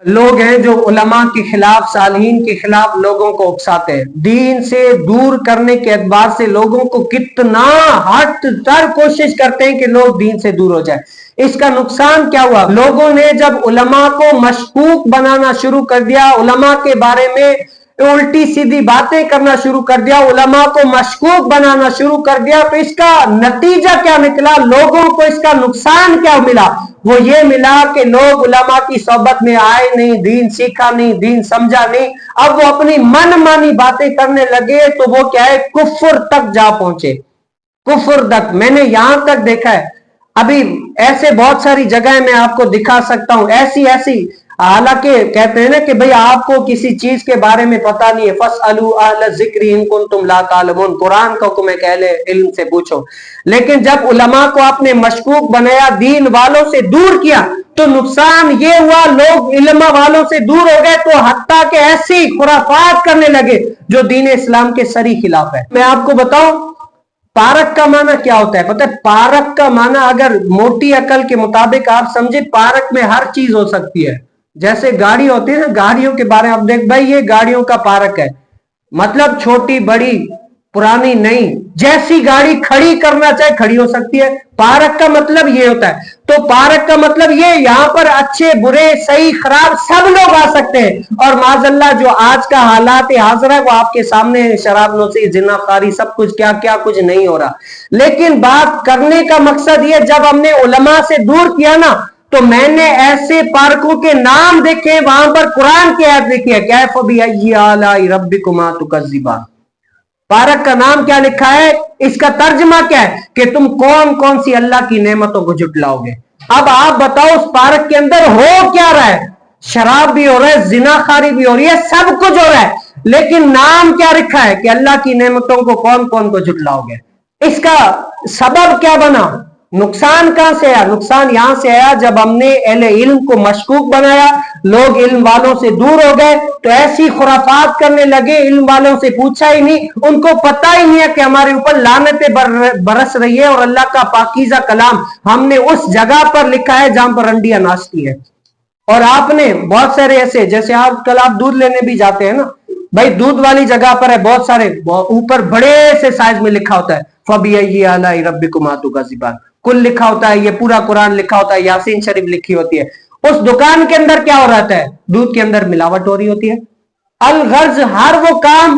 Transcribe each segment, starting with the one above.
لوگ ہیں جو علماء کے خلاف، صالحین کے خلاف لوگوں کو اکساتے ہیں، دین سے دور کرنے کے اعتبار سے لوگوں کو کتنا ہٹ تر کوشش کرتے ہیں کہ لوگ دین سے دور ہو جائیں۔ اس کا نقصان کیا ہوا؟ لوگوں نے جب علماء کو مشکوک بنانا شروع کر دیا، علماء کے بارے میں الٹی سیدھی باتیں کرنا شروع کر دیا، علماء کو مشکوک بنانا شروع کر دیا، تو اس کا نتیجہ کیا نکلا؟ لوگوں کو اس کا نقصان کیا ملا؟ وہ یہ ملا کہ لوگ علماء کی صحبت میں آئے نہیں، دین سیکھا نہیں، دین سمجھا نہیں، اب وہ اپنی من مانی باتیں کرنے لگے تو وہ کیا ہے، کفر تک جا پہنچے، کفر تک۔ میں نے یہاں تک دیکھا ہے، ابھی ایسے بہت ساری جگہیں میں آپ کو دکھا سکتا ہوں، ایسی حالانکہ کہتے ہیں نا کہ بھئی آپ کو کسی چیز کے بارے میں پتہ نہیں ہے، فَاسْأَلُوا أَهْلَ الذِّكْرِ إِن كُنتُمْ لَا تَعْلَمُونَ، قرآن کا حکم ہے کہ اہل علم سے پوچھو۔ لیکن جب علماء کو آپ نے مشکوک بنایا، دین والوں سے دور کیا، تو نقصان یہ ہوا لوگ علماء والوں سے دور ہو گئے تو حتیٰ کہ ایسی خرافات کرنے لگے جو دین اسلام کے سری خلاف ہے۔ میں آپ کو بتاؤں پارک کا معنی کیا ہوتا ہے؟ پتہ ہے پارک کا معنی اگر موٹی عقل کے مطابق آپ سمجھے، پارک میں ہر چیز ہو سکتی ہے۔ جیسے گاڑی ہوتی ہے نا، گاڑیوں کے بارے میں آپ دیکھ بھائی یہ گاڑیوں کا پارک ہے، مطلب چھوٹی بڑی پرانی نہیں، جیسی گاڑی کھڑی کرنا چاہے کھڑی ہو سکتی ہے۔ پارک کا مطلب یہ ہوتا ہے۔ تو پارک کا مطلب یہ، یہاں پر اچھے برے صحیح خراب سب لوگ آ سکتے ہیں، اور معاذ اللہ جو آج کا حالات حاضر ہے وہ آپ کے سامنے، شراب نوشی، زنا خواری، سب کچھ کیا کیا کچھ نہیں ہو رہا۔ لیکن بات کرنے کا مقصد یہ، جب ہم نے علماء سے دور کیا نا، تو میں نے ایسے پارکوں کے نام دیکھے، وہاں پر قرآن کی آیت لکھی ہے، کیف بأی آلاء ربکما تکذبان۔ پارک کا نام کیا لکھا ہے، اس کا ترجمہ کیا ہے کہ تم کون کون سی اللہ کی نعمتوں کو جھٹلاؤ گے۔ اب آپ بتاؤ اس پارک کے اندر ہو کیا رہا ہے؟ شراب بھی ہو رہا ہے، زنا خاری بھی ہو رہی ہے، سب کچھ ہو رہا ہے، لیکن نام کیا رکھا ہے کہ اللہ کی نعمتوں کو کون کون کو جھٹلاؤ گے۔ اس کا سبب کیا بنا؟ نقصان کہاں سے آیا؟ نقصان یہاں سے آیا جب ہم نے اہل علم کو مشکوک بنایا، لوگ علم والوں سے دور ہو گئے تو ایسی خرافات کرنے لگے، علم والوں سے پوچھا ہی نہیں، ان کو پتہ ہی نہیں ہے کہ ہمارے اوپر لعنتیں برس رہی ہے، اور اللہ کا پاکیزہ کلام ہم نے اس جگہ پر لکھا ہے جہاں پر انڈیاں ناچتی ہے۔ اور آپ نے بہت سارے ایسے، جیسے آج کل آپ دودھ لینے بھی جاتے ہیں نا، بھائی دودھ والی جگہ پر ہے، بہت سارے اوپر بڑے سے سائز میں لکھا ہوتا ہے فَبِأَيِّ آلَاءِ رَبِّكُمَا تُكَذِّبَانِ، کل لکھا ہوتا ہے، یہ پورا قرآن لکھا ہوتا ہے، یاسین شریف لکھی ہوتی ہے۔ اس دکان کے اندر کیا ہو رہتا ہے؟ دودھ کے اندر ملاوٹ ہو رہی ہوتی ہے۔ الغرض ہر وہ کام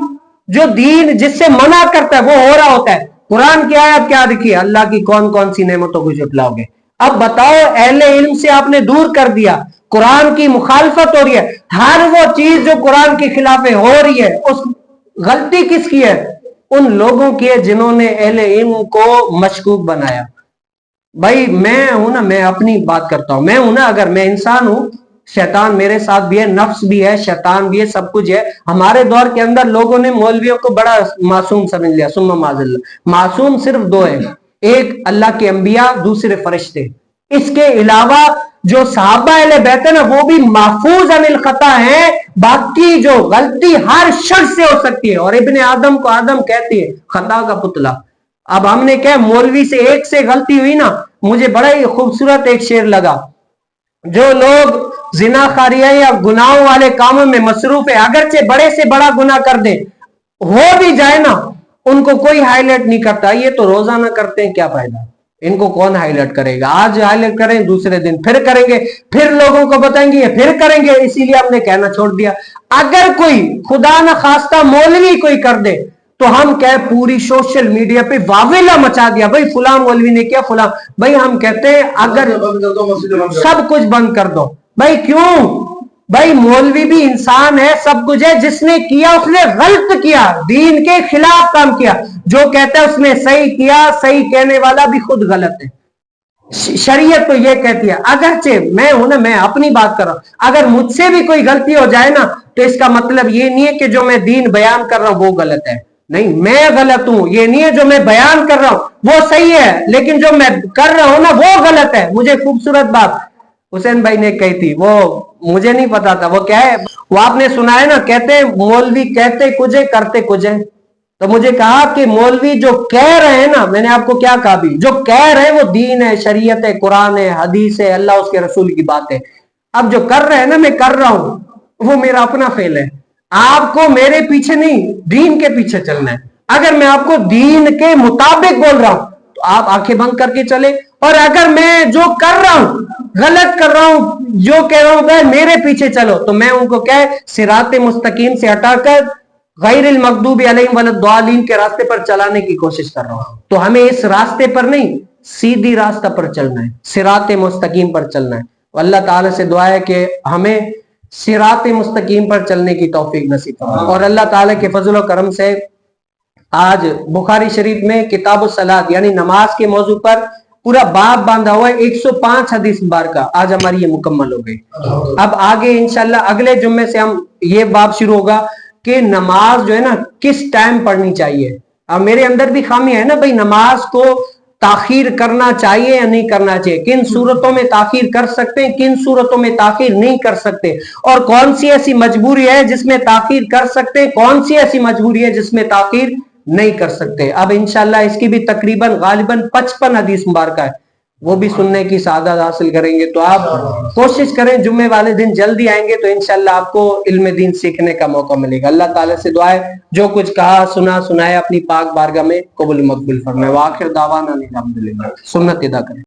جو دین جس سے منع کرتا ہے وہ ہو رہا ہوتا ہے۔ قرآن کی آیت کیا لکھی ہے؟ اللہ کی کون کون سی نعمتوں کو جھٹلاؤ گے۔ اب بتاؤ اہل علم سے آپ نے دور کر دیا، قرآن کی مخالفت ہو رہی ہے، ہر وہ چیز جو قرآن کے خلاف ہو رہی ہے، اس غلطی کس کی ہے؟ ان لوگوں کی ہے جنہوں نے اہل علم کو مشکوک بنایا۔ بھائی میں ہوں نا، میں اپنی بات کرتا ہوں، میں ہوں نا، اگر میں انسان ہوں، شیطان میرے ساتھ بھی ہے، نفس بھی ہے، شیطان بھی ہے، سب کچھ ہے۔ ہمارے دور کے اندر لوگوں نے مولویوں کو بڑا معصوم سمجھ لیا، ثم معاذ اللہ۔ معصوم صرف دو ہیں، ایک اللہ کے انبیاء، دوسرے فرشتے۔ اس کے علاوہ جو صحابہ اہل بیت ہے نا، وہ بھی محفوظ عن الخطا ہیں، باقی جو غلطی ہر شخص سے ہو سکتی ہے، اور ابن آدم کو آدم کہتی ہے، خطا کا پتلا۔ اب ہم نے کہا مولوی سے ایک سے غلطی ہوئی نا، مجھے بڑا ہی خوبصورت ایک شعر لگا، جو لوگ زنا خاریہ یا گناہوں والے کاموں میں مصروف ہے، اگرچہ بڑے سے بڑا گناہ کر دیں، ہو بھی جائے نا، ان کو کوئی ہائی لائٹ نہیں کرتا، یہ تو روزانہ کرتے ہیں، کیا فائدہ، ان کو کون ہائی لائٹ کرے گا؟ آج ہائی لائٹ کریں، دوسرے دن پھر کریں گے، پھر لوگوں کو بتائیں گے، پھر کریں گے۔ اسی لیے ہم نے کہنا چھوڑ دیا، اگر کوئی خدا نہ خواستہ مولوی کوئی کر دے تو ہم کہے پوری سوشل میڈیا پہ واویلا مچا دیا، بھائی فلاں مولوی نے کیا، فلاں، بھائی ہم کہتے ہیں اگر سب کچھ بند کر دو، بھائی کیوں؟ بھائی مولوی بھی انسان ہے، سب کچھ ہے، جس نے کیا اس نے غلط کیا، دین کے خلاف کام کیا، جو کہتا ہے اس نے صحیح کیا، صحیح کہنے والا بھی خود غلط ہے۔ شریعت تو یہ کہتی ہے، اگرچہ میں ہوں نا، میں اپنی بات کر رہا ہوں، اگر مجھ سے بھی کوئی غلطی ہو جائے نا تو اس کا مطلب یہ نہیں ہے کہ جو میں دین بیان کر رہا ہوں وہ غلط ہے، نہیں، میں غلط ہوں، یہ نہیں ہے جو میں بیان کر رہا ہوں وہ صحیح ہے، لیکن جو میں کر رہا ہوں نا وہ غلط ہے۔ مجھے خوبصورت بات حسین بھائی نے کہی تھی، وہ مجھے نہیں پتا تھا، وہ کیا ہے، وہ آپ نے سنا ہے نا، کہتے ہیں مولوی کہتے کچھ ہے کرتے کچھ ہے۔ تو مجھے کہا کہ مولوی جو کہہ رہے ہیں نا، میں نے آپ کو کیا کہا بھی، جو کہہ رہے ہیں وہ دین ہے، شریعت ہے، قرآن ہے، حدیث ہے، اللہ اس کے رسول کی بات ہے، اب جو کر رہے ہیں نا میں کر رہا ہوں وہ میرا اپنا فیل ہے. آپ کو میرے پیچھے نہیں دین کے پیچھے چلنا ہے. اگر میں آپ کو دین کے مطابق بول رہا ہوں تو آپ آنکھیں بند کر کے چلے, اور اگر میں جو کر رہا ہوں غلط کر رہا ہوں جو کہہ رہا ہوں بھائی میرے پیچھے چلو, تو میں ان کو کہے صراط مستقیم سے ہٹا کر غیر المغضوب علیہم ولا الضالین کے راستے پر چلانے کی کوشش کر رہا ہوں. تو ہمیں اس راستے پر نہیں سیدھی راستہ پر چلنا ہے, صراط مستقیم پر چلنا ہے. اللہ تعالیٰ سے دعا ہے کہ ہمیں صراط مستقیم پر چلنے کی توفیق نصیب فرمائے. اور اللہ تعالیٰ کے فضل و کرم سے آج بخاری شریف میں کتاب الصلاۃ یعنی نماز کے موضوع پر پورا باب باندھا ہوا ہے, 105 حدیث مبارکہ آج ہماری یہ مکمل ہو گئی. اب آگے انشاءاللہ اگلے جمعے سے ہم یہ باب شروع ہوگا کہ نماز جو ہے نا کس ٹائم پڑھنی چاہیے. اب میرے اندر بھی خامی ہے نا بھائی, نماز کو تاخیر کرنا چاہیے یا نہیں کرنا چاہیے, کن صورتوں میں تاخیر کر سکتے ہیں, کن صورتوں میں تاخیر نہیں کر سکتے, اور کون سی ایسی مجبوری ہے جس میں تاخیر کر سکتے ہیں, کون سی ایسی مجبوری ہے جس میں تاخیر نہیں کر سکتے. اب انشاءاللہ اس کی بھی تقریباً غالباً 55 حدیث مبارکہ ہے, وہ بھی سننے کی سعادت حاصل کریں گے. تو آپ کوشش کریں جمعے والے دن جلدی آئیں گے تو انشاءاللہ آپ کو علم دین سیکھنے کا موقع ملے گا. اللہ تعالیٰ سے دعا ہے جو کچھ کہا سنا سنایا اپنی پاک بارگاہ میں قبول مقبول فرمائے. وآخر دعوانا الحمدللہ. سنت ادا کریں.